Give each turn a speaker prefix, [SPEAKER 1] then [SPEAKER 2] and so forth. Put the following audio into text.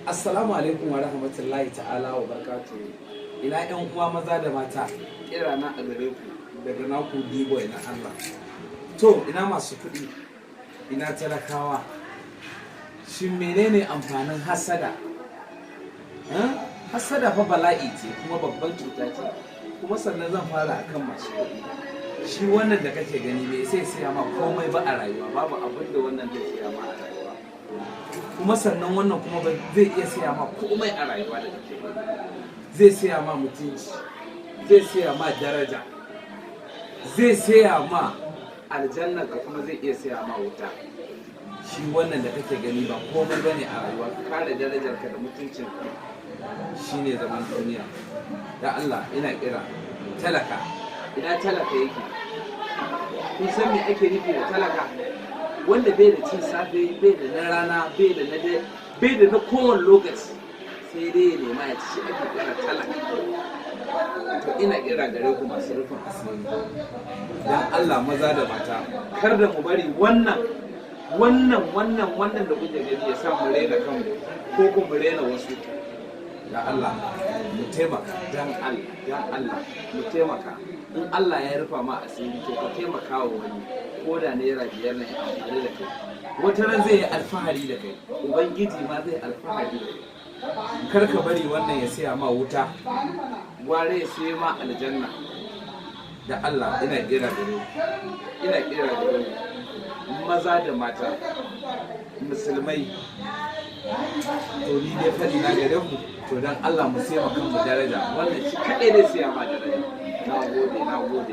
[SPEAKER 1] Assalamu alaikum wa rahmatullahi ta'ala wa barakatuhu. Ina yan uwa maza da mata, kira na a gare ku daga naku D-boy na Allah. To ina masu kuɗi, ina talakawa. Shin menene amfanin hasada? Hasada fa bala'i ce kuma babban cuta ce. Kuma sannan zan fara akan masu kuɗi. Shi wannan da kake gani bai sai siya ma komai ba a rayuwa, babu abin da wannan zai siya ma a rayuwa. Kuma sannan wannan kuma ba zai iya siya ma komai a rayuwa da kake gani. Zai siya ma mutunci, zai siya ma daraja, zai siya ma aljanna ka kuma zai iya siya ma wuta. Shi wannan da kake gani ba komai bane a rayuwa, ka kare darajarka da mutuncinka shine zaman duniya. Da Allah ina kira talaka, ina talaka yake. Kun san me ake nufi da talaka? Wanda bai da cin safe, bai da na rana, bai da na dare, bai da na kowane lokaci, sai dai ya nema ya ci, shi ake kira talaka. To ina kira gare ku masu rufin asiri, dan Allah maza da mata, kar da mu bari wannan da kuke gani ya sa mu rena kanmu ko kuma mu rena wasu. Da Allah mu taimaka, dan Allah mu taimaka. In Allah ya rufa ma asiri to ka taimaka wa wani, ko da naira 5 ne amfani da kai. Wata ran zai yi alfahari da kai, ubangiji ma zai alfahari da kai. Kar ka bari wannan ya siya ma wuta, gware ya siya ma aljanna. Da Allah ina kira gare maza da mata musulmai. To ni dai fadi na gare mu, to dan Allah mu siya ma kanmu daraja. Wannan shi kadai ne siya ma daraja. Na gode.